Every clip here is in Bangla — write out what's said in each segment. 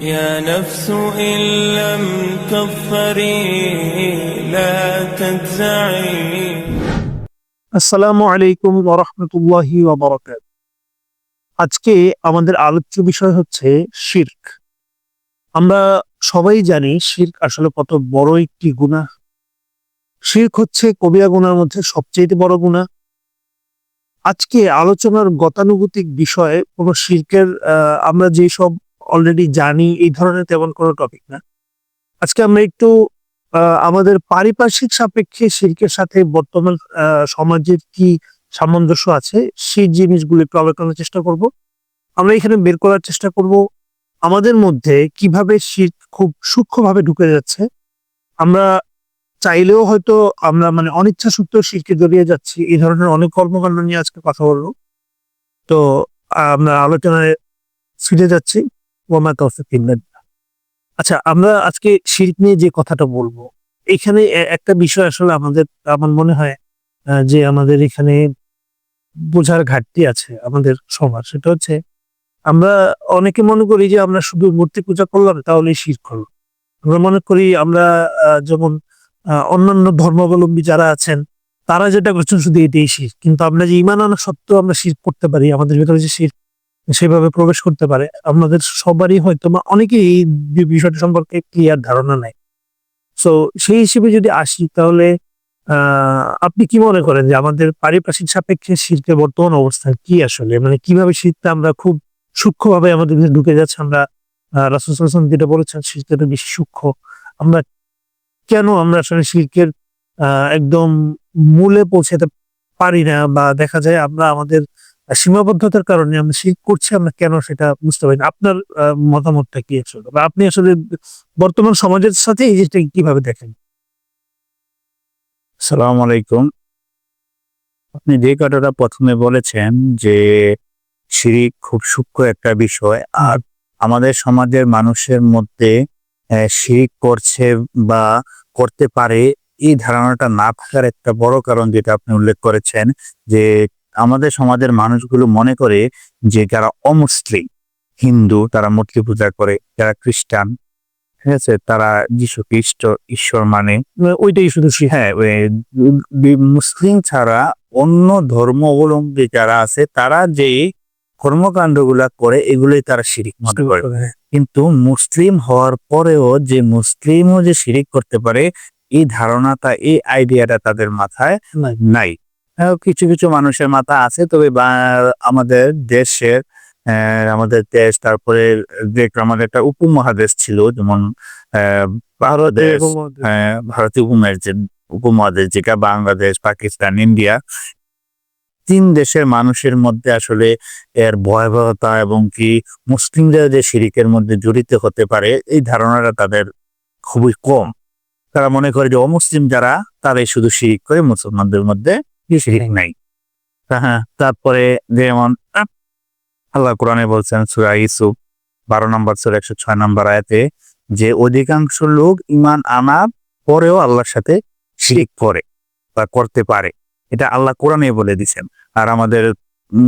يا نفس إن لم تظفري لا تجزعي। আসসালামু আলাইকুম ওয়া রাহমাতুল্লাহি ওয়া বারাকাতুহু। আজকে আমাদের আলোচ্য বিষয় হচ্ছে শিরক। আমরা সবাই জানি শিরক আসলে কত বড় একটি গুনাহ। শিরক হচ্ছে কবিরা গুনার মধ্যে সবচেয়ে বড় গুনাহ। আজকে আলোচনার গতানুগতিক বিষয়ে কোন শিরকের আমরা যেসব অলরেডি জানি এই ধরনের তেমন কোনো টপিক না। আজকে আমরা একটু আমাদের পারিপার্শ্বিক সাপেক্ষে শিরকের সাথে বর্তমান সমাজের কি সামঞ্জস্য আছে সেই জিনিসগুলো একটু আলোচনার চেষ্টা করব। আমরা এখানে বের করার চেষ্টা করব আমাদের মধ্যে কিভাবে শিরক খুব সূক্ষ্মভাবে ঢুকে যাচ্ছে। আমরা চাইলেও হয়তো আমরা মানে অনিচ্ছা সত্ত্বেও শিরকে জড়িয়ে যাচ্ছি। এই ধরনের অনেক কর্মকাণ্ড নিয়ে আজকে কথা বলবো। তো আমরা আলোচনায় ফিরে যাচ্ছি। ওয়া মা তাওফীক ইল্লা বিল্লাহ। আচ্ছা, আমরা আজকে শিরক নিয়ে যে কথাটা বলবো, এখানে একটা বিষয় আসলে আমার মনে হয় যে আমাদের এখানে বোঝার ঘাটতি আছে আমাদের সবার। সেটা হচ্ছে আমরা অনেকে মনে করি যে আমরা শুধু মূর্তি পূজা করলাম তাহলেই শিরক হলো। আমরা মনে করি আমরা যেমন অন্যান্য ধর্মাবলম্বী যারা আছেন তারা যেটা করছেন শুধু এটাই শিরক। কিন্তু আমরা যে ঈমান আনা সত্ত্বেও আমরা শিরক করতে পারি, আমাদের ভেতরে যে শিরক সেভাবে প্রবেশ করতে পারে, আমাদের সবারই হয়তো বা অনেকেই এই বিষয়টা সম্পর্কে ক্লিয়ার ধারণা নাই। সো সেই হিসেবে যদি আসি তাহলে আপনি কি মনে করেন যে আমাদের পারিপার্শ্বিক সাপেক্ষে শিরকের বর্তমান অবস্থা কি আসলে? মানে কিভাবে শিরকটা আমরা খুব সূক্ষ্মভাবে আমাদের ভিতরে ঢুকে যাচ্ছে। আমরা রাসূল সাল্লাল্লাহু আলাইহি ওয়াসাল্লাম যেটা বলেছেন শিরকটা বেশি সূক্ষ্ম। আমরা কেন আমরা আসলে শিরকের একদম মূলে পৌঁছাতে পারি না, বা দেখা যায় আমরা আমাদের সীমাবদ্ধতার কারণে আমরা শিরক করছি, আমরা কেন সেটা বুঝতে পারি না। আপনার মতামতটা কি আসলে? বা আপনি আসলে বর্তমান সমাজের সাথে এই জিনিসটাকে কিভাবে দেখেন? সালাম আলাইকুম। আপনি যে কথাটা প্রথমে বলেছেন যে শিরিক খুব সূক্ষ্ম একটা বিষয়, আর আমাদের সমাজের মানুষের মধ্যে শিরিক করছে বা করতে পারে এই ধারণাটা না থাকার একটা বড় কারণ যেটা আপনি উল্লেখ করেছেন, যে আমাদের সমাজের মানুষগুলো মনে করে যে যারা অমুসলিম, হিন্দু তারা মূর্তি পূজা করে, যারা খ্রিস্টান, ঠিক আছে, তারা যীশু খ্রিস্ট ঈশ্বর মানে। ওইটাই শুধু শিরক। হ্যাঁ, মুসলিম ছাড়া অন্য ধর্ম অবলম্বী যারা আছে তারা যে কর্মকাণ্ডগুলা করে এগুলোই তারা শিরিক মনে করে। হ্যাঁ। কিন্তু মুসলিম হওয়ার পরেও যে মুসলিমও যে শিরিক করতে পারে এই ধারণাটা, এই আইডিয়াটা তাদের মাথায় নাই। নাই। কিছু কিছু মানুষের মাথা আছে, তবে আমাদের দেশের আমাদের দেশ, তারপরে যে আমাদের একটা উপমহাদেশ ছিল, যেমন ভারতদেশ, ভারতীয় উপমহাদেশ যেটা বাংলাদেশ, পাকিস্তান, ইন্ডিয়া, 3 দেশের মানুষের মধ্যে আসলে এর ভয়াবহতা এবং কি মুসলিমরা যে শিরিকের মধ্যে জড়িত হতে পারে এই ধারণাটা তাদের খুবই কম। তারা মনে করে যে অমুসলিম যারা তারাই শুধু শিরিক করে, মুসলমানদের মধ্যে শিরিক নাই। হ্যাঁ, তারপরে যেমন আল্লাহ কোরআনে বলছেন সূরা ইউসুফ 12 নম্বর সূরা 106 নম্বর আয়াতে যে অধিকাংশ লোক ঈমান আনার পরেও আল্লাহর সাথে শিরিক করে বা করতে পারে। এটা আল্লাহ কোরআনে বলে দিয়েছেন। আর আমাদের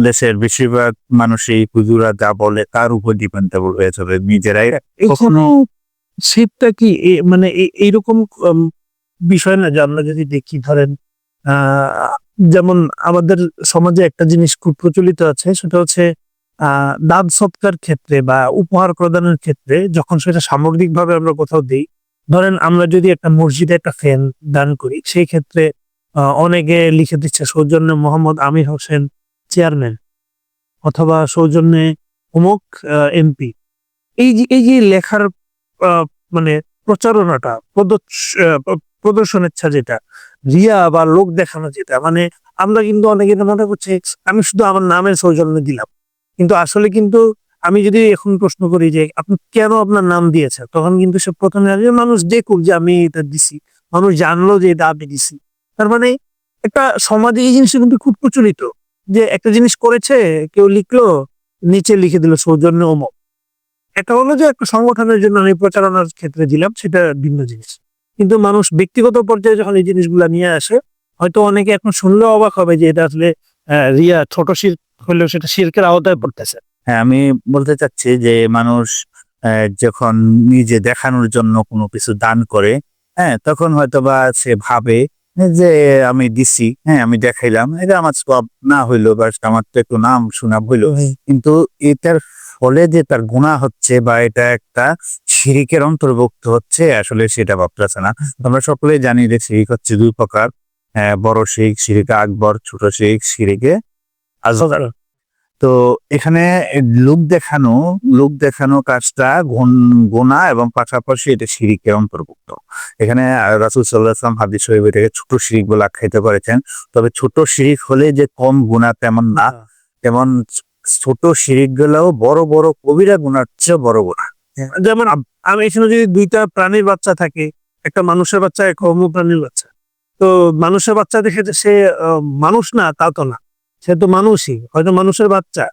দেশের বেশিরভাগ মানুষই হুজুরা যা বলে তার উপর ডিপেন্ডেবল হয়ে চলে, নিজেরাই এখানে শিরকটা কি মানে এইরকম বিষয় না যে আমরা যদি দেখি, ধরেন যেমন আমাদের সমাজে একটা জিনিস খুব প্রচলিত আছে, সেটা হচ্ছে দান সৎকার ক্ষেত্রে বা উপহার প্রদানের ক্ষেত্রে যখন সেটা সামগ্রিকভাবে আমরা কোথাও দিই, ধরেন আমরা যদি একটা মসজিদে একটা ফ্যান দান করি, সেই ক্ষেত্রে অনেকে লিখে দিচ্ছে সৌজন্যে মোহাম্মদ আমির হোসেন চেয়ারম্যান, অথবা সৌজন্যে অমুক এমপি। এই যে লেখার মানে প্রচারণাটা, প্রদর্শনেচ্ছা যেটা, রিয়া বা লোক দেখানো যেটা, মানে আমরা কিন্তু অনেকে মনে করছে আমি শুধু আমার নামের সৌজন্যে দিলাম। কিন্তু আসলে কিন্তু আমি যদি এখন প্রশ্ন করি যে আপনি কেন আপনার নাম দিয়েছেন, তখন কিন্তু সে প্রথমে আসবে মানুষ দেখুক যে আমি এটা দিছি, মানুষ জানলো যে এটা আমি দিছি। তার মানে একটা সমাজে এই জিনিসটা কিন্তু খুব প্রচলিত, যে একটা জিনিস করেছে, কেউ লিখলো, নিচে লিখে দিল সৌজন্য অমুক। এটা হলো যে একটা সংগঠনের জন্য আমি প্রচারণার ক্ষেত্রে দিলাম, সেটা ভিন্ন জিনিস। কিন্তু মানুষ ব্যক্তিগত পর্যায়ে যখন এই জিনিসগুলা নিয়ে আসে, হয়তো অনেকে এখন শুনলেও অবাক হবে যে এটা আসলে রিয়া, ছোট শিরক হলেও সেটা শিরকের আওতায় পড়তেছে। হ্যাঁ, আমি বলতে চাচ্ছি যে মানুষ যখন নিজে দেখানোর জন্য কোনো কিছু দান করে, হ্যাঁ, তখন হয়তো বা সে ভাবে যে আমি দিছি, হ্যাঁ, আমি দেখাইলাম, এটা আমার সব না হইলো বা আমার তো একটু নাম শোনা হইলো, কিন্তু এটার ফলে যে তার গুনাহ হচ্ছে বা এটা একটা শিরিকের অন্তর্ভুক্ত হচ্ছে, আসলে সেটা ভাবতেছে না। আমরা সকলেই জানি যে শিরিক হচ্ছে দুই প্রকার, বড় শিরিক, শিরিকে আকবর, ছোট শিরিক, শিরিকে আসগর। তো এখানে লোক দেখানো কাজটা গোনা এবং পাশাপাশি এটা শিরিকের অন্তর্ভুক্ত। এখানে রাসূল সাল্লাল্লাহু আলাইহি ওয়াসাল্লাম হাদিস শরীফে এটাকে ছোট শিরিক বলে আখ্যায়িত করেছেন। তবে ছোট শিরিক হলে যে কম গুনাহ তেমন না, তেমন ছোট শিরিক গুলাও বড় বড় কবিরা গুনার চেয়ে বড় গুনাহ। যেমন আমি এখানে যদি দুইটা প্রাণীর বাচ্চা থাকে, একটা মানুষের বাচ্চা, এক অন্য প্রাণীর বাচ্চা, তো মানুষের বাচ্চা দেখে যে সে মানুষ না তা তো না, সে তো মানুষই, হয়তো মানুষের বাচ্চা।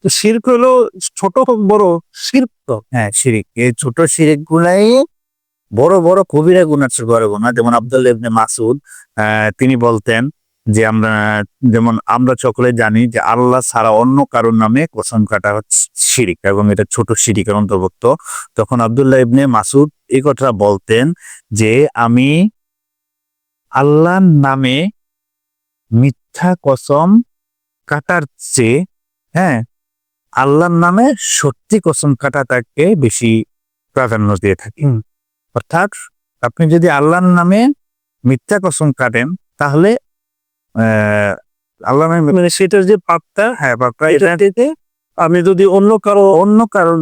তো শিরক হলো ছোট হোক বড়, শিরক তো। হ্যাঁ, শিরিক, এই ছোট শিরিক গুলাই বড় বড় কবিরা গুনার চেয়ে বড় গুনাহ। যেমন আব্দুল্লাহ ইবনে মাসউদ তিনি বলতেন যে আমরা সকলে জানি যে আল্লাহ ছাড়া অন্য কারোর নামে কসম কাটা হচ্ছে শিরিক এবং এটা ছোট শিরিকের অন্তর্ভুক্ত। তখন আব্দুল্লাহ ইবনে মাসউদ এই কথা বলতেন যে আমি আল্লাহর নামে মিথ্যা কসম কাটার চেয়ে, হ্যাঁ, আল্লাহর নামে সত্যি কসম কাটাটাকে বেশি প্রাধান্য দিয়ে থাকি। অর্থাৎ আপনি যদি আল্লাহর নামে মিথ্যা কসম কাটেন তাহলে আল্লাহ মানে সেটার যে পাপটা, হ্যাঁ, বাপ্পা এটা থেকে আমি যদি অন্য কারণ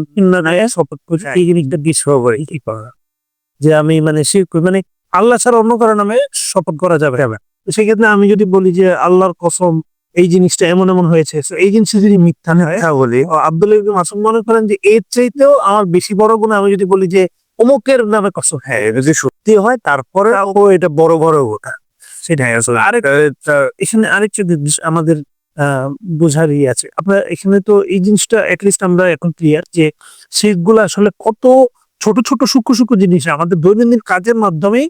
শপথ করি, হ্যাঁ। এই জিনিসটা বিষয় করে কি করা, যে আমি মানে শিরক করি, মানে আল্লাহ ছাড়া অন্য কারো নামে শপথ করা যাবে না। তো সেক্ষেত্রে আমি যদি বলি যে আল্লাহর কসম এই জিনিসটা এমন এমন হয়েছে, তো এই জিনিসটা যদি মিথ্যা হয়, বলি আব্দুল্লাহ ইবনে মাসউদ মনে করেন যে এর চাইতেও আমার বেশি বড় গুনাহ আমি যদি বলি যে অমুকের নামে কসম। হ্যাঁ, এটা যদি সত্যি হয় তারপরে এটা বড় বড় কথা। সেটাই আসলে এখানে আরেকটা জিনিস আমাদের বোঝারই আছে। আপনার এখানে তো এই জিনিসটা এটলিস্ট আমরা এখন ক্লিয়ার যে শিরকগুলো আসলে কত ছোট ছোট সূক্ষ্ম সূক্ষ্ম জিনিস আমাদের দৈনন্দিন কাজের মাধ্যমেই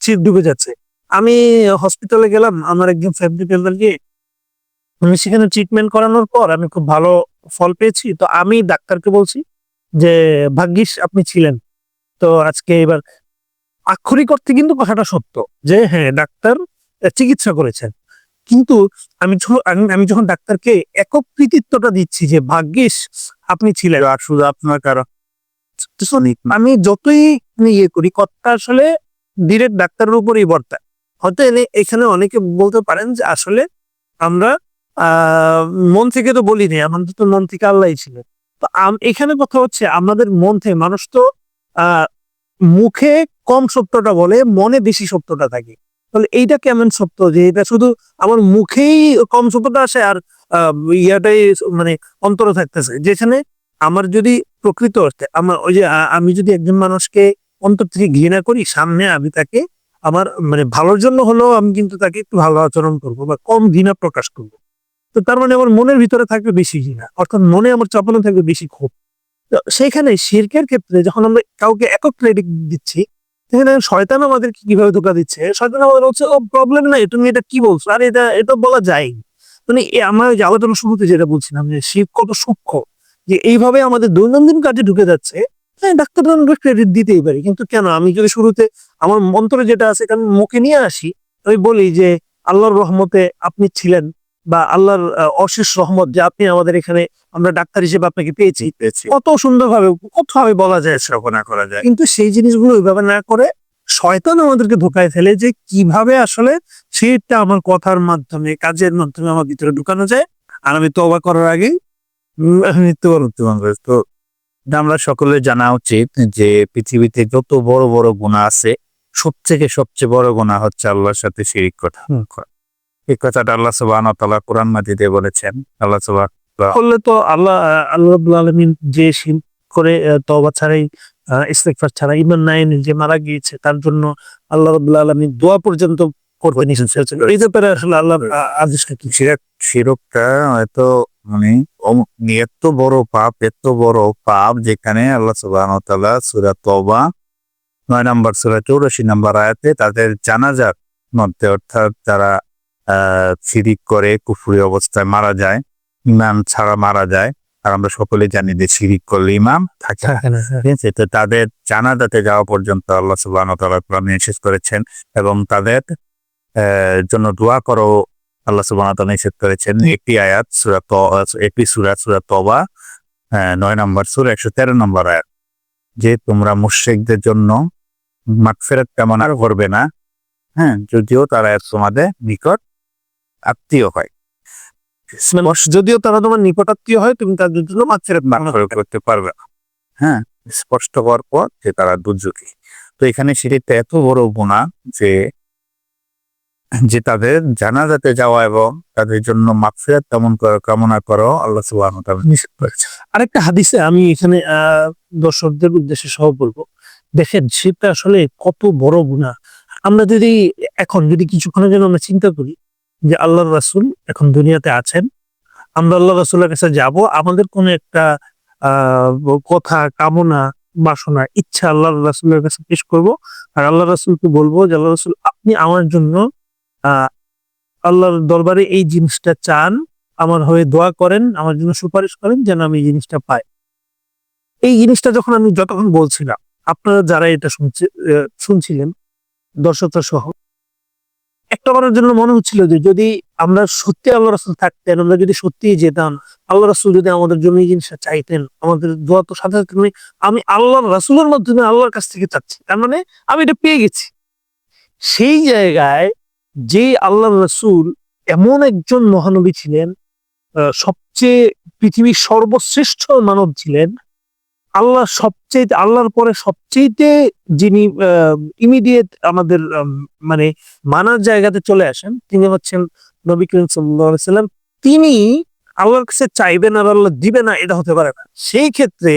শিরক ডুবে যাচ্ছে। আমি হসপিটালে গেলাম আমার একজন ফ্যামিলি মেম্বার নিয়ে, আমি সেখানে ট্রিটমেন্ট করানোর পর আমি খুব ভালো ফল পেয়েছি। তো আমি ডাক্তারকে বলছি যে ভাগ্যিস আপনি ছিলেন, তো আজকে এবার আক্ষরিক অর্থে কিন্তু কথাটা সত্য যে হ্যাঁ ডাক্তার চিকিৎসা করেছেন, কিন্তু আমি যখন ডাক্তারকে একক কৃতিত্বটা দিচ্ছি যে ভাগ্যিস আপনি ছিলেন, আর শুধু আপনার কারণ আমি যতই ইয়ে করি কথা আসলে ডিরেক্ট ডাক্তারের উপরই বর্তায়। হয়তো এখানে অনেকে বলতে পারেন যে আসলে আমরা মন থেকে তো বলিনি, আমাদের তো মন থেকে আল্লাহই ছিল। তো এখানে কথা হচ্ছে আমাদের মন থেকে, মানুষ তো মুখে কম সত্যটা বলে, মনে বেশি সত্যটা থাকে। তাহলে এইটা কেমন সত্য যে এটা শুধু আমার মুখেই কম সত্যটা আসে আর ইয়াটাই মানে অন্তরে থাকতেছে, যেখানে আমার যদি প্রকৃত অর্থে আমার ওই যে আমি যদি একজন মানুষকে অন্তর থেকে ঘৃণা করি, সামনে আমি তাকে আমার মানে ভালোর জন্য হলেও আমি কিন্তু তাকে একটু ভালো আচরণ করবো বা কম ঘৃণা প্রকাশ করবো। তো তার মানে আমার মনের ভিতরে থাকবে বেশি ঘৃণা, অর্থাৎ মনে আমার চাপানো থাকবে বেশি ক্ষোভ। তো সেখানে শিরকের ক্ষেত্রে যখন আমরা কাউকে একক ক্রেডিট দিচ্ছি, সেখানে শয়তান আমাদেরকে কিভাবে ধোকা দিচ্ছে, শয়তান আমাদের হচ্ছে ও প্রবলেম নাই, তুমি এটা কি বলছো, আর এটা বলা যায়। মানে আমরা যে আলোচনা শুরুতে যেটা বলছিলাম যে শিরক কত সূক্ষ্ম, যে এইভাবে আমাদের দৈনন্দিন কাজে ঢুকে যাচ্ছে। হ্যাঁ, ডাক্তার আমরা ক্রেডিট দিতেই পারি, কিন্তু কেন আমি যদি শুরুতে আমার মন্ত্রে যেটা আছে আমি মুখে নিয়ে আসি, আমি বলি যে আল্লাহর রহমতে আপনি ছিলেন, বা আল্লাহর অশেষ রহমত যে আপনি আমাদের এখানে, আমরা ডাক্তার হিসেবে আপনাকে পেয়েছি, কত সুন্দরভাবে কতভাবে বলা যায়, স্থাপনা করা যায়। কিন্তু সেই জিনিসগুলো ওইভাবে না করে শয়তান আমাদেরকে ধোকায় ফেলে যে কিভাবে আসলে সেটা আমার কথার মাধ্যমে, কাজের মাধ্যমে আমার ভিতরে ঢুকানো যায়, আর আমি তওবা করার আগে মৃত্যুবরণ। তো আমরা সকলে জানা উচিত যে পৃথিবীতে যত বড় বড় গুনাহ আছে সবচেয়ে বড় গুনাহ হচ্ছে আল্লাহর সাথে শিরিক করা। এই কথাটা আল্লাহ সুবহানাহু ওয়া তাআলা কোরআন মাজিদে বলেছেন। আল্লাহ করলে তো আল্লাহ রাব্বুল আলামিন যে শিরক করে তওবা ছাড়াই ইস্তেগফার ছাড়া ঈমান নাই এনে যে মারা গিয়েছে, তার জন্য আল্লাহ রাব্বুল আলামিন দোয়া পর্যন্ত করতে নিষেধ করেছেন। এই ব্যাপারে আসলে আল্লাহ আদেশটা কি? শিরকটা হয়তো মানে এত বড় পাপ যেখানে আল্লাহ সুবহানাহু ওয়া তাআলা সূরা তওবা 9 নম্বর সূরা 84 নম্বর আয়াতে তাদের জানাজার মধ্যে, অর্থাৎ যারা শিরিক করে কুফরি অবস্থায় মারা যায়, ঈমান ছাড়া মারা যায়, আর আমরা সকলে জানি যে শিরিক করলে ইমাম থাকে না। ঠিক আছে, তো তাদের জানাজাতে যাওয়া পর্যন্ত আল্লাহ সুবহানাহু ওয়া তাআলা কোরআনে নিষেধ করেছেন, এবং তাদের জন্য দোয়া করো আল্লাহ সুবহানাহু ওয়া তাআলা নিষেধ করেছেন। একটি আয়াত সূরা তওবা 9 নম্বর সূরা 113 নম্বর আয়াত, যে তোমরা মুশরিকদের জন্য মাগফিরাত কামনা করবে না, হ্যাঁ, যদিও তারা তোমাদের নিকট আত্মীয় হয়। যদিও তারা তোমার নিকট আত্মীয় হয়, তুমি তাদের জন্য মাগফিরাত মাগফিরাত করতে পারবে না। হ্যাঁ, স্পষ্ট হওয়ার পর যে তারা দুর্যোগী। তো এখানে শিরকটা এত বড় গুনাহ যে তাদের জানাজাতে যাওয়া এবং তাদের জন্য মাগফিরাত কামনা করো আল্লাহ সুবহানাহু ওয়া তাআলা নিষেধ করেছেন। আরেকটা হাদিসে আমি এখানে দর্শকদের উদ্দেশ্যে সহ বলবো, দেখেন সেটা আসলে কত বড় গুনাহ। আমরা যদি এখন কিছুক্ষণের জন্য আমরা চিন্তা করি যে আল্লাহর রাসূল এখন দুনিয়াতে আছেন, আমরা আল্লাহ রাসূলের কাছে যাব, আমাদের কোন একটা কথা, কামনা, বাসনা, ইচ্ছা আল্লাহর রাসূলের কাছে পেশ করব, আর আল্লাহ রাসূলকে বলবো যে আল্লাহ রাসূল আপনি আমার জন্য আল্লাহর দরবারে এই জিনিসটা চান, আমার হয়ে দোয়া করেন, আমার জন্য সুপারিশ করেন যেন আমি এই জিনিসটা পাই। এই জিনিসটা যতক্ষণ বলছিলাম, আপনারা যারা এটা শুনছিলেন দর্শকরা সহ, একটা বারের জন্য মনে হচ্ছিল যে যদি আমরা সত্যি আল্লাহ রাসূল থাকতেন, আমরা যদি সত্যি যেতাম, আল্লাহ রাসূল যদি আমাদের জন্য এই জিনিসটা চাইতেন, আমাদের দোয়া তো সাথে সাথে আমি আল্লাহর রাসূলের মাধ্যমে আল্লাহর কাছ থেকে চাচ্ছি, তার মানে আমি এটা পেয়ে গেছি। সেই জায়গায় যে আল্লাহর রাসূল এমন একজন মহানবী ছিলেন, সবচেয়ে পৃথিবীর সর্বশ্রেষ্ঠ মানব ছিলেন, আল্লাহর পরে সবচেয়ে যিনি ইমিডিয়েট আমাদের মানে মানার জায়গাতে চলে আসেন, তিনি হচ্ছেন নবী করিম সাল্লাল্লাহু আলাইহি ওয়াসাল্লাম। তিনি আল্লাহর কাছে চাইবেন আর আল্লাহ দিবে না, এটা হতে পারে না। সেই ক্ষেত্রে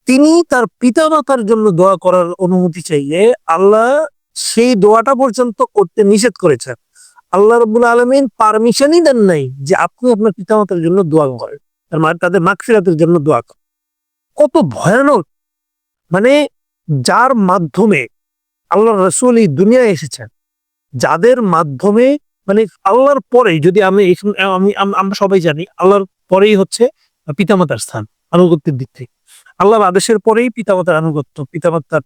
তিনি তার পিতামাতার জন্য দোয়া করার অনুমতি চাইলে আল্লাহ সেই দোয়াটা পর্যন্ত করতে নিষেধ করেছেন। আল্লাহ রাব্বুল আলামিন পারমিশনই দেন নাই যে আপনি আপনার পিতামাতার জন্য দোয়া করেন, তাদের মাগফিরাতের জন্য দোয়া করেন। কত ভয়ানক! মানে যার মাধ্যমে আল্লাহর রাসূল এই দুনিয়ায় এসেছেন, যাদের মাধ্যমে, মানে আল্লাহর পরেই, যদি আমরা সবাই জানি আল্লাহর পরেই হচ্ছে পিতামাতার স্থান আনুগত্যের দিক থেকে। আল্লাহর আদেশের পরেই পিতামাতার আনুগত্য, পিতামাতার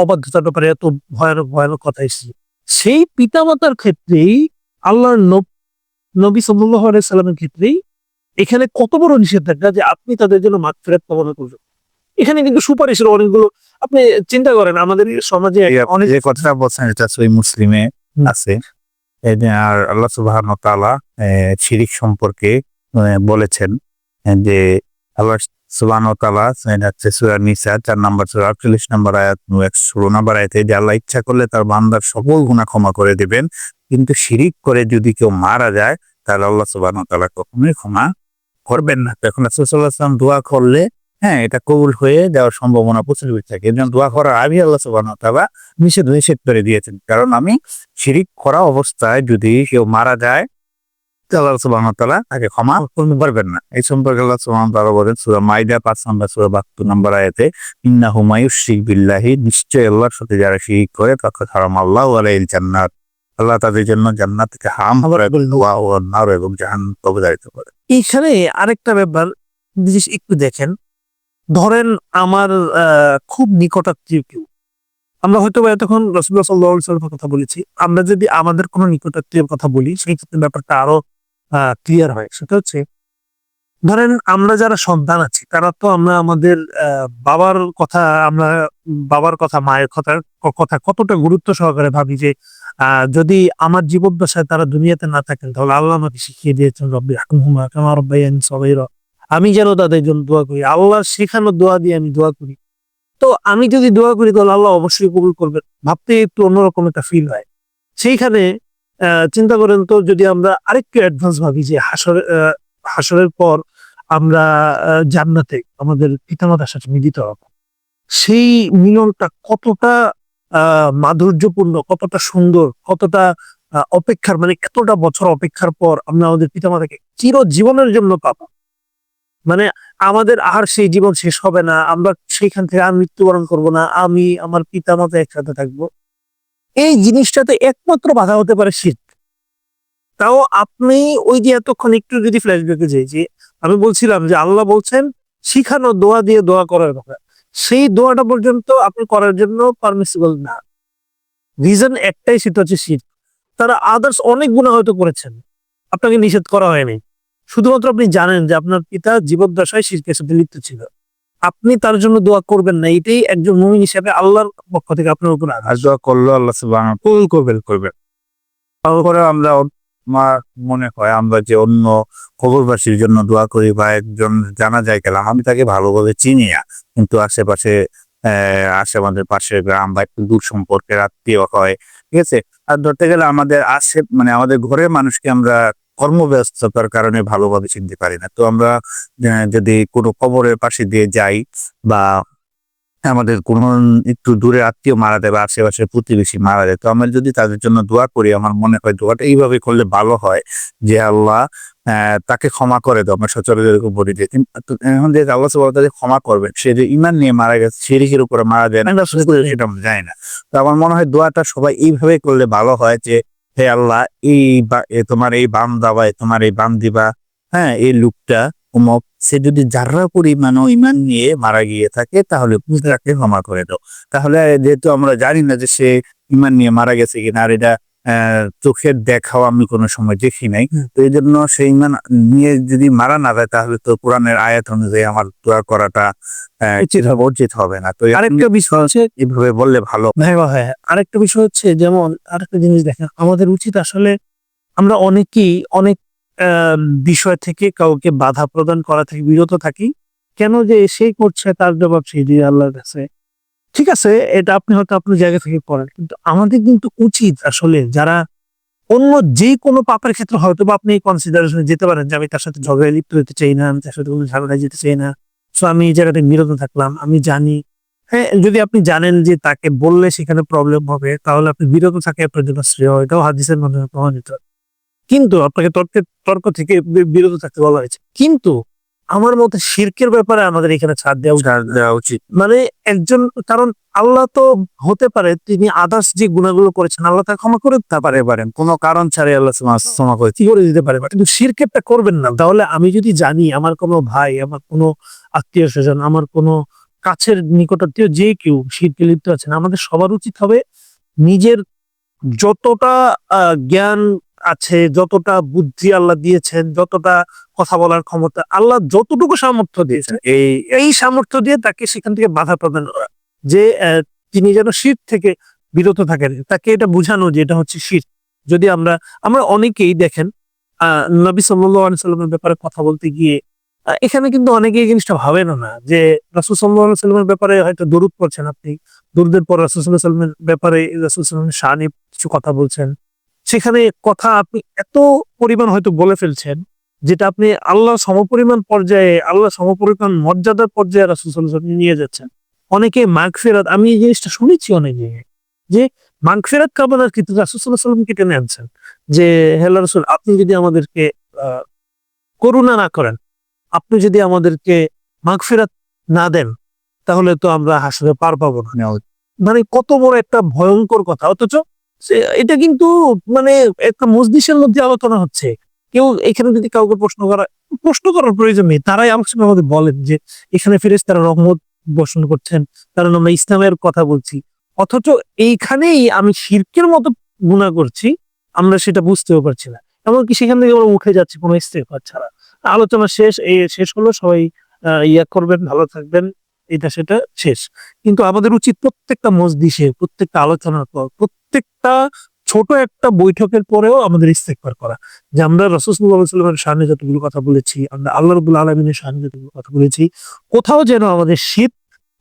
অবাধ্যতার ব্যাপারে এত ভয়ানক ভয়ানক কথা এসেছে। সেই পিতামাতার ক্ষেত্রেই আল্লাহর নবী সাল্লাল্লাহু আলাইহি সাল্লামের ক্ষেত্রেই এখানে কত বড় নিষেধাজ্ঞা যে আপনি তাদের জন্য মাগফিরাত কামনা করবেন। এখানে কিন্তু সুপারিশের অনেকগুলো, আপনি চিন্তা করেন আমাদের সমাজে অনেক যে কথাটা বলছেন এটা সহিহ মুসলিমে আছে। আর আল্লাহ সুবহানাহু ওয়া তাআলা শিরক সম্পর্কে বলেছেন যে আল্লাহ সুবহানাহু ওয়া তাআলা সূরা নিসা 4 নম্বর সূরা 48 নম্বর আয়াত 116 নম্বর আয়াতে যে আল্লাহ ইচ্ছা করলে তার বান্দার সকল গুনাহ ক্ষমা করে দিবেন, কিন্তু শিরক করে যদি কেউ মারা যায় তাহলে আল্লাহ সুবহানাহু ওয়া তাআলা কখনোই ক্ষমা করবেন না। তখন রাসূল সাল্লাল্লাহু আলাইহি ওয়াসাল্লাম দোয়া করলে হ্যাঁ এটা কবুল হয়ে যাওয়ার সম্ভাবনা প্রচুর থাকে। এজন্য দোয়া করার আগে আল্লাহ সুবহানাহু ওয়া তাআলা নিষেধ করে দিয়েছেন, কারণ আমি শিরক করা অবস্থায় যদি কেউ মারা যায় আল্লাহ সুবহানাহু ওয়া তাআলা তাকে ক্ষমা করতে পারবেন না। এই সম্পর্কে আল্লাহ সুবহানাহু ওয়া তাআলা বলেন সূরা মাইদা 5 নম্বর সূরা 72 নম্বর আয়াতে, ইন্নাহু মায়ুশরিক বিল্লাহি, নিশ্চয় আল্লাহর সাথে যারা শিরক করে ফাকাদ হারামাল্লাহু আলাইহিল জান্নাত, আল্লাহ তাদের জন্য জান্নাত থেকে হারাম করে নার এবং জাহান্নাম অবধারিত করে। এইখানে আরেকটা ব্যাপার জিনিস একটু দেখেন, ধরেন আমার খুব নিকটাত্মীয় কেউ, আমরা হয়তো এতক্ষণ রাসূলুল্লাহ সাল্লাল্লাহু আলাইহি ওয়াসাল্লামের কথা বলেছি, আমরা যদি আমাদের কোনো নিকটাত্মীয়ের কথা বলি সেই ক্ষেত্রে ব্যাপারটা আরো ক্লিয়ার হয়। সেটা হচ্ছে, ধরেন আমরা যারা সন্তান আছি তারা তো আমরা আমাদের বাবার কথা মায়ের কথা কতটা গুরুত্ব সহকারে ভাবি যে যদি আমার জীবদ্দশায় তারা দুনিয়াতে না থাকেন তাহলে আল্লাহ আমাকে শিখিয়ে দিয়েছেন রব্বি রহমহুমা কামা রাব্বায়ানি সগীরা, আমি যেন তাদের জন্য দোয়া করি, আল্লাহর শেখানো দোয়া দিয়ে আমি দোয়া করি। তো আমি যদি দোয়া করি তাহলে আল্লাহ অবশ্যই কবুল করবেন, ভাবতে একটু অন্যরকম একটা ফিল হয়। সেইখানে চিন্তা করেন তো, যদি আমরা আরেকটু অ্যাডভান্স ভাবি যে হাসরের পর আমরা জান্নাতে আমাদের পিতামাতার সাথে মিলিত হব, সেই মিলনটা কতটা মাধুর্যপূর্ণ, কতটা সুন্দর, কতটা অপেক্ষার, মানে কতটা বছর অপেক্ষার পর আমরা আমাদের পিতামাতাকে চিরজীবনের জন্য পাবো। মানে আমাদের আর সেই জীবন শেষ হবে না, আমরা সেইখান থেকে আর মৃত্যুবরণ করব না, আমি আমার পিতামাতা একসাথে থাকবো। এই জিনিসটাতে একমাত্র বাধা হতে পারে শিরক। তাও আপনি ওই যে এতক্ষণ একটু যদি ফ্ল্যাশব্যাকে যাই যে আমি বলছিলাম যে আল্লাহ বলছেন শিখানো দোয়া দিয়ে দোয়া করার কথা, সেই দোয়াটা পর্যন্ত আপনি করার জন্য পারমিসিবল না। রিজন একটাই, সেটা হচ্ছে শিরক। তারা আদার্স অনেক গুনাহ হয়তো করেছেন, আপনাকে নিষেধ করা হয়নি, শুধুমাত্র আপনি জানেন যে আপনার পিতা জীবদ্দশায় শিরকের সাথে লিপ্ত ছিল, আপনি তার জন্য দোয়া করবেন না। এটাই একজন মুমিন হিসেবে আল্লাহর পক্ষ থেকে আপনার উপর আর আদেশ। দোয়া করলো আল্লাহ সুবহানাহু কবুল করবেন। তারপরে আমরা আমার মনে হয় আমরা যে অন্য কবরবাসীর জন্য দোয়া করি বা একজন জানাজায় গেলাম, আমি তাকে ভালোভাবে চিনি না, কিন্তু আশেপাশে আসে আমাদের পাশের গ্রাম বা একটু দূর সম্পর্কের আত্মীয় হয়, ঠিক আছে। আর ধরতে গেলে আমাদের মানে আমাদের ঘরের মানুষকে আমরা কর্মব্যস্ততার কারণে ভালোভাবে চিনতে পারি না। তো আমরা যদি কোনো কবরের পাশে দিয়ে যাই বা আমাদের কোনো একটু দূরে আত্মীয় মারা যায় বা আশেপাশের প্রতিবেশী মারা যায়, তো আমরা যদি তাদের জন্য দোয়া করি, আমার মনে হয় দোয়াটা এইভাবে করলে ভালো হয় যে আল্লাহ তাকে ক্ষমা করে দাও। আমরা সচরাচর এরকম বলি যে এখন যে আল্লাহ সুবহানাহু ওয়া তাআলা ক্ষমা করবেন, সে যে ঈমান নিয়ে মারা গেছে, শিরকের উপরে মারা যায় না, সেটা আমরা জানি না। তো আমার মনে হয় দোয়াটা সবাই এইভাবে করলে ভালো হয় যে হে আল্লাহ, তোমার এই বান্দা বা তোমার এই বান্দিবা, হ্যাঁ, এই লোকটা অমুক, সে যদি যারা পরিমাণ ঈমান নিয়ে মারা গিয়ে থাকে তাহলে তাকে ক্ষমা করে দাও। তাহলে যেহেতু আমরা জানি না যে সে ঈমান নিয়ে মারা গেছে কিনা, আর এটা চোখের দেখাও আমি কোনো সময় দেখি নাই, তো এই জন্য সেই ঈমান নিয়ে যদি মারা না যায়, তাহলে তো কোরআনের আয়াত অনুযায়ী আমার দোয়া করাটা উচিত হবে না। তো আরেকটা বিষয় হচ্ছে, এইভাবে বললে ভালো। হ্যাঁ, আরেকটা বিষয় হচ্ছে, যেমন আরেকটা জিনিস দেখেন, আমাদের উচিত আসলে, আমরা অনেকেই অনেক বিষয় থেকে কাউকে বাধা প্রদান করা থেকে বিরত থাকি। কেন যে সেই করছে তার জবাব সেই দিয়ে আল্লাহর কাছে। ঠিক আছে, এটা আপনি হয়তো আপনার জায়গা থেকে করেন, কিন্তু আমাদের কিন্তু উচিত আসলে, যারা অন্য যে কোনো পাপের ক্ষেত্রে হয়তো বা আপনি কনসিডারেশনে যেতে পারেন যে আমি তার সাথে ঝগড়ায় লিপ্ত হতে চাই না, আমি তার সাথে কোনো ঝগড়ায় যেতে চাই না, সো আমি এই জায়গাটা বিরত থাকলাম। আমি জানি, হ্যাঁ, যদি আপনি জানেন যে তাকে বললে সেখানে প্রবলেম হবে, তাহলে আপনি বিরত থাকে আপনার জন্য শ্রেয়। এটাও হাদিসের মাধ্যমে প্রমাণিত। কিন্তু আপনাকে তর্ক থেকে বিরত থাকতে বলা হয়েছে। কিন্তু আমার মতে শিরকের ব্যাপারে আমাদের এখানে ছাড় দেওয়া উচিত। মানে একজন, কারণ আল্লাহ তো হতে পারে তিনি আদার্স যে গুণাগুলো করেছেন আল্লাহ তা ক্ষমা করে দিতে পারেন, কোনো কারণ ছাড়াই আল্লাহ ক্ষমা করে কি করে দিতে পারে, কিন্তু শিরকেরটা করবেন না। তাহলে আমি যদি জানি আমার কোনো ভাই, আমার কোনো আত্মীয় স্বজন, আমার কোনো কাছের নিকটাত্মীয় যে কেউ শিরকে লিপ্ত আছেন, আমাদের সবার উচিত হবে নিজের যতটা জ্ঞান আছে, যতটা বুদ্ধি আল্লাহ দিয়েছেন, যতটা কথা বলার ক্ষমতা আল্লাহ যতটুকু সামর্থ্য দিয়েছেন, এই সামর্থ্য দিয়ে তাকে সেখান থেকে বাধা প্রদান করা, যে তিনি যেন শিরক থেকে বিরত থাকেন, তাকে এটা বুঝানো যে এটা হচ্ছে শিরক। যদি আমরা অনেকেই দেখেন নবী সাল্লাল্লাহু আলাইহি সাল্লামের ব্যাপারে কথা বলতে গিয়ে এখানে কিন্তু অনেকে এই জিনিসটা ভাবেন না, যে রাসূল সাল্লাল্লাহু আলাইহি সাল্লামের ব্যাপারে হয়তো দরুদ পড়ছেন আপনি, দরুদের পর রাসূল সাল্লাল্লাহু আলাইহি সাল্লামের ব্যাপারে রাসূল সাল্লাল্লাহু আলাইহি সাল্লামের শানে কিছু কথা বলছেন, সেখানে কথা আপনি এত পরিমাণ হয়তো বলে ফেলছেন, যেটা আপনি আল্লাহ সমপরিমাণ পর্যায়ে, আল্লাহ সমপরিমাণ মর্যাদার পর্যায়ে রাসূল সাল্লাল্লাহু আলাইহি সাল্লাম নিয়ে যাচ্ছেন। অনেকে মাগফিরাত, আমি এই জিনিসটা শুনেছি অনেক জায়গায়, যে মাগফিরাত কামনার ক্ষেত্রে রাসূল সাল্লাল্লাহু আলাইহি সাল্লামকে টেনে আনছেন, যে হে আল্লাহর রাসূল, আপনি যদি আমাদেরকে করুণা না করেন, আপনি যদি আমাদেরকে মাগফিরাত না দেন, তাহলে তো আমরা হাসরে পার পাবো না। মানে কত বড় একটা ভয়ঙ্কর কথা, অথচ এটা কিন্তু মানে একটা মজলিসের মধ্যে আলোচনা হচ্ছে। কেউ এখানে যদি কাউকে প্রশ্ন করার প্রয়োজন নেই, তারাই আমার সঙ্গে আমাদের বলেন যে এখানে ফেরেশতারা রহমত বর্ষণ করছেন, কারণ আমরা ইসলামের কথা বলছি। অথচ এইখানেই আমি শিরকের মতো গুনাহ করছি, আমরা সেটা বুঝতেও পারছি না। এমনকি সেখান থেকে আমরা উঠে যাচ্ছি কোনো ইস্তেগফার ছাড়া। আলোচনা শেষ হলো, সবাই করবেন, ভালো থাকবেন, এটা সেটা শেষ। কিন্তু আমাদের উচিত প্রত্যেকটা মজলিসে, প্রত্যেকটা আলোচনার পর, প্রত্যেকটা ছোট একটা বৈঠকের পরেও আমাদের ইস্তেগফার করা, যে আমরা রাসূল সাল্লাল্লাহু আলাইহি ওয়াসাল্লামের শানে যতগুলো কথা বলেছি, আমরা আল্লাহ রাব্বুল আলামিনের শানে যতগুলো কথা বলেছি, কোথাও যেন আমাদের শিরক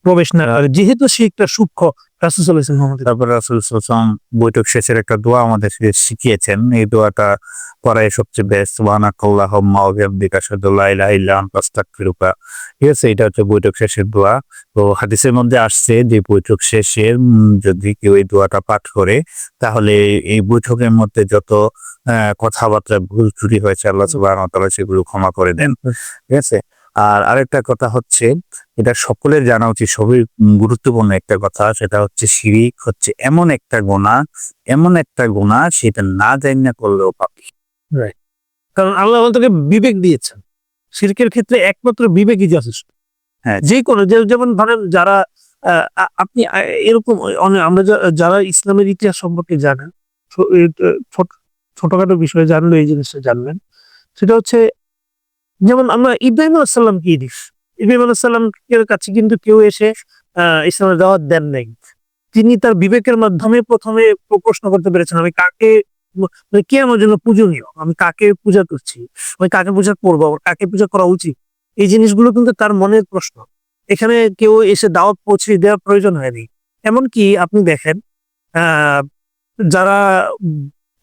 প্রবেশ না করে, যেহেতু শিরকটা সূক্ষ্ম। রাসূল সাল্লাল্লাহু আলাইহি ওয়াসাল্লাম তারপর রাসূল সাল্লাল্লাহু আলাইহি ওয়াসাল্লাম বৈঠক শেষের একটা দোয়া আমাদের শিখিয়েছেন, এই দোয়াটা করাই সবচেয়ে বেস্ট। সুবহানাকাল্লাহুম্মা ওয়া বিহামদিকা আশহাদু আল্লা ইলাহা ইল্লা আনতা আস্তাগফিরুকা। ঠিক আছে, এটা হচ্ছে বৈঠক শেষের দোয়া। তো হাদিসের মধ্যে আসছে যে বৈঠক শেষে যদি কেউ এই দোয়াটা পাঠ করে, তাহলে এই বৈঠকের মধ্যে যত কথাবার্তা ভুল ত্রুটি হয়েছে আল্লাহ সুবহানাহু ওয়া তাআলা সেগুলো ক্ষমা করে দেন। ঠিক আছে। আর আরেকটা কথা হচ্ছে, এটা সকলের জানা উচিত, সবই গুরুত্বপূর্ণ একটা কথা, সেটা হচ্ছে শিরিক হচ্ছে এমন একটা গুনাহ সেটা না জানি না করলেও পাপী। কারণ আল্লাহ আমাদেরকে বিবেক দিয়েছেন, শিরকের ক্ষেত্রে একমাত্র বিবেকই যথেষ্ট। হ্যাঁ। যে কোনো যেমন ধরেন যারা আপনি এরকম অনেক আমরা যারা ইসলামের ইতিহাস সম্পর্কে জানেন, ছোটখাটো বিষয়ে জানলে এই জিনিসটা জানবেন। সেটা হচ্ছে যেমন আমরা ইব্রাহিম আলাইহিস সালাম কি দিস, ইব্রাহিম আলাইহিস সালামের কাছে কিন্তু কেউ এসে ইসলামের দাওয়াত দেন নাই। তিনি তার বিবেকের মাধ্যমে প্রথমে প্রশ্ন করতে পেরেছেন, আমি কাকে মানে কে আমার জন্য পূজনীয়, আমি কাকে পূজা করছি, আমি কাকে পূজা করবো, কাকে পূজা করা উচিত। এই জিনিসগুলো কিন্তু তার মনের প্রশ্ন। এখানে কেউ এসে দাওয়াত পৌঁছে দেওয়ার প্রয়োজন হয়নি। এমনকি আপনি দেখেন যারা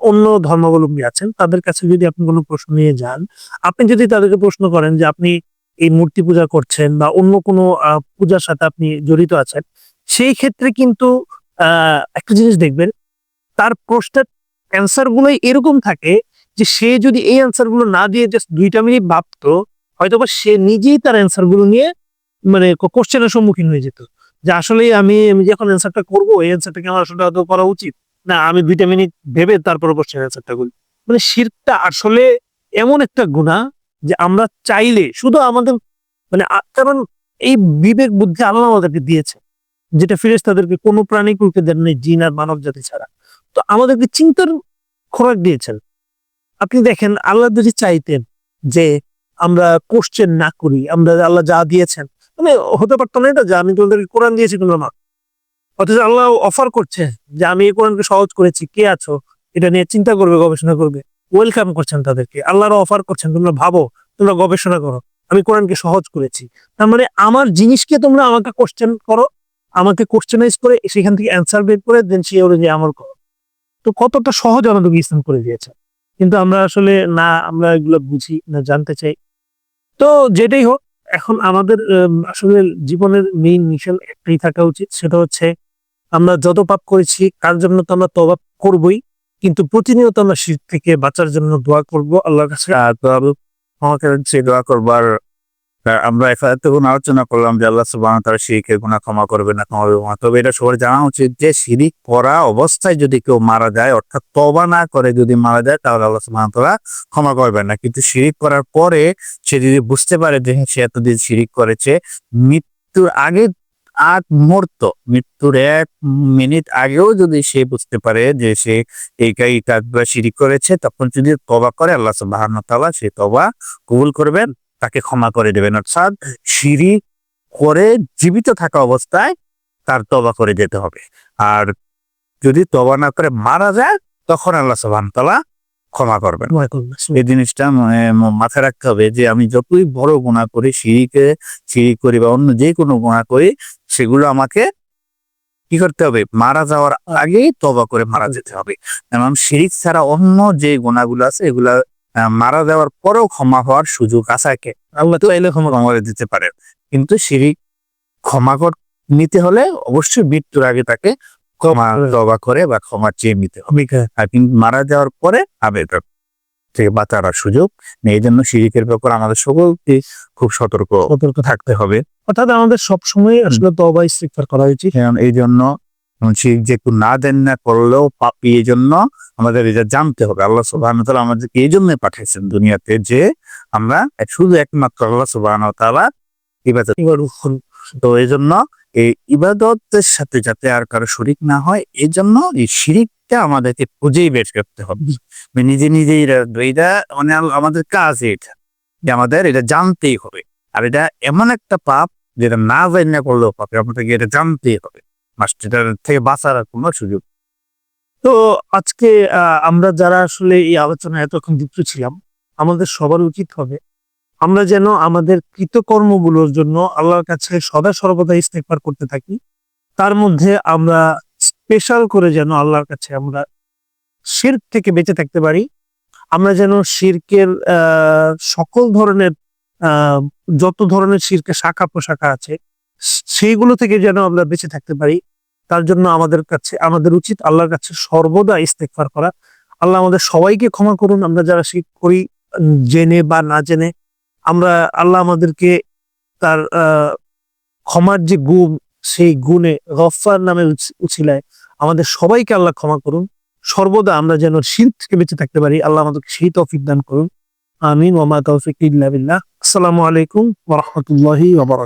অন্য ধর্মাবলম্বী আছেন তাদের কাছে যদি আপনি কোনো প্রশ্ন নিয়ে যান, আপনি যদি তাদেরকে প্রশ্ন করেন যে আপনি এই মূর্তি পূজা করছেন বা অন্য কোনো পূজার সাথে আপনি জড়িত আছেন, সেই ক্ষেত্রে কিন্তু একটা জিনিস দেখবেন, তার প্রশ্নের অ্যান্সার গুলোই এরকম থাকে যে সে যদি এই অ্যান্সার গুলো না দিয়ে জাস্ট 2টা মিনিট ভাবতো, হয়তোবা সে নিজেই তার অ্যান্সার গুলো নিয়ে মানে কোশ্চেনের সম্মুখীন হয়ে যেত যে আসলে আমি যখন অ্যান্সারটা করবো এই অ্যান্সারটাকে আমার আসলে হয়তো করা উচিত না, আমি 2টা মিনিট ভেবে তারপরে কোশ্চেন অ্যান্সারটা করি। মানে শিরকটা আসলে এমন একটা গুনাহ যে আমরা চাইলে শুধু আমাদের মানে কারণ এই বিবেক বুদ্ধি আল্লাহ আমাদেরকে দিয়েছে, যেটা ফেরেশতাদেরকে কোনো প্রাণীকুলকে দেন নাই, জিন আর মানব জাতি ছাড়া। তো আমাদেরকে চিন্তার খোরাক দিয়েছেন। আপনি দেখেন আল্লাহ যদি চাইতেন যে আমরা কোশ্চেন না করি, আমরা আল্লাহ যা দিয়েছেন, মানে হতে পারতো না এটা যে আমি তোমাদেরকে কোরআন দিয়েছি তোমরা না, অথচ আল্লাহ অফার করছে যে আমি এই কোরআনকে সহজ করেছি, কে আছো এটা নিয়ে চিন্তা করবে, গবেষণা করবে। ওয়েলকাম করছেন তাদেরকে, আল্লাহরও অফার করছেন তোমরা ভাবো, তোমরা গবেষণা করো, আমি কোরআনকে সহজ করেছি। তার মানে আমার জিনিসকে তোমরা আমাকে কোশ্চেন করো, আমাকে কোশ্চেনাইজ করে সেখান থেকে অ্যান্সার বের করে দেন সেই অনুযায়ী আমল করো। তো কতটা সহজ আমাদেরকে ইসলাম করে দিয়েছে, কিন্তু আমরা আসলে না আমরা এগুলো বুঝি না, জানতে চাই। তো যেটাই হোক, এখন আমাদের আসলে জীবনের মেইন মিশন একটাই থাকা উচিত, সেটা হচ্ছে আমরা যত পাপ করেছি তার জন্য তো আমরা তওবা করবই, কিন্তু প্রতিনিয়ত আমরা শিরক থেকে বাঁচার জন্য দোয়া করব আল্লাহর কাছে। আমাকে সেই দোয়া করবার আমরা এতক্ষণ আলোচনা করলাম যে আল্লাহ সুবহানাহু ওয়া তাআলা শিরকের গুনাহ ক্ষমা করবে না, ক্ষমা করবে না। তবে এটা সবার জানা উচিত যে শিরিক করা অবস্থায় যদি কেউ মারা যায়, অর্থাৎ তওবা না করে যদি মারা যায়, তাহলে আল্লাহ সুবহানাহু ওয়া তাআলা ক্ষমা করবেন না। কিন্তু শিরিক করার পরে সে যদি বুঝতে পারে যে সে এতদিন শিরিক করেছে, মৃত্যুর আগে মৃত্যুর 1 মিনিট আগেও যদি সে বুঝতে পারে যে সে এই কাজগুলো শিরিক করেছে, তখন যদি তওবা করে আল্লাহ সুবহানাহু ওয়া তাআলা সেই তওবা কবুল করবেন, তাকে ক্ষমা করে দেবেন। অর্থাৎ শিরিক করে জীবিত থাকা অবস্থায় তার তওবা করে যেতে হবে। আর যদি তওবা না করে মারা যায়, তখন আল্লাহ সুবহানাহু ওয়া তাআলা ক্ষমা করবেন। এই জিনিসটা মাথায় রাখতে হবে যে আমি যতই বড় গুনাহ করি, শিরিক করি বা অন্য যে কোনো গুনাহ করি, সেগুলো আমাকে কি করতে হবে, মারা যাওয়ার আগেই তওবা করে মারা যেতে হবে। কারণ শিরিক ছাড়া অন্য যে গুনাহগুলো আছে এগুলা মারা যাওয়ার পরেও ক্ষমা হওয়ার সুযোগ আছে, আল্লাহ তো চাইলে ক্ষমা করে দিতে পারে। কিন্তু শিরিক ক্ষমা নিতে হলে অবশ্যই মৃত্যুর আগে তাকে ক্ষমা তওবা করে বা ক্ষমা চেয়ে নিতে হবে। আর কিন্তু মারা যাওয়ার পরে আবেদন থেকে বাঁচার সুযোগ নেই। এই জন্য শিরিকের ব্যাপার আমাদের সকলকে খুব সতর্ক থাকতে হবে। অর্থাৎ আমাদের সবসময় আসলে তওবা ইস্তিগফার করা উচিত। এই জন্য শিরিক যে না দেন না করলেও পাপী, এই জন্য আমাদের এটা জানতে হবে আল্লাহ সুবহানাহু ওয়া তাআলা আমাদেরকে এই জন্য পাঠিয়েছেন দুনিয়াতে যে আমরা শুধু একমাত্র আল্লাহ সুবহানাহু ওয়া তাআলা ইবাদত করব। তো এই জন্য এই ইবাদতের সাথে যাতে আর কারো শরীক না হয়, এই জন্য এই শিরিকটা আমাদেরকে খুঁজেই বের করতে হবে। নিজে নিজেই এটা মানে আমাদের কাজ, এটা যে আমাদের এটা জানতেই হবে। আর এটা এমন একটা পাপ যেটা না জানা করলেও পাপ, আমাদেরকে এটা জানতেই হবে, এটার থেকে বাঁচার কোনো সুযোগ। তো আজকে আমরা যারা আসলে এই আলোচনায় এতক্ষণ যুক্ত ছিলাম, আমাদের সবার উচিত হবে আমরা যেন আমাদের কৃতকর্মগুলোর জন্য আল্লাহর কাছে সদা সর্বদা ইস্তেগফার করতে থাকি। তার মধ্যে আমরা স্পেশাল করে যেন আল্লাহর কাছে আমরা শিরক থেকে বেঁচে থাকতে পারি। আমরা যেন শিরকের সকল ধরনের যত ধরনের শিরকের শাখা প্রশাখা আছে সেইগুলো থেকে যেন আমরা বেঁচে থাকতে পারি। তার জন্য আমাদের উচিত আল্লাহর কাছে সর্বদা ইস্তেগফার করা। আল্লাহ আমাদের সবাইকে ক্ষমা করুন, আমরা যারা শিরক করি জেনে বা না জেনে। আল্লাহ আমাদেরকে তার ক্ষমার যে গুণ, সেই গুণে গফফার নামে উছিলায় আমাদের সবাইকে আল্লাহ ক্ষমা করুন। সর্বদা আমরা যেন শিরক থেকে বেঁচে থাকতে পারি, আল্লাহ আমাদেরকে সেই তৌফিক দান করুন। আমিন ওয়া মা তাওফিক ইল্লা বিল্লাহ। আসসালামু আলাইকুম ওয়া রাহমাতুল্লাহি ওয়া বারাকাতুহু।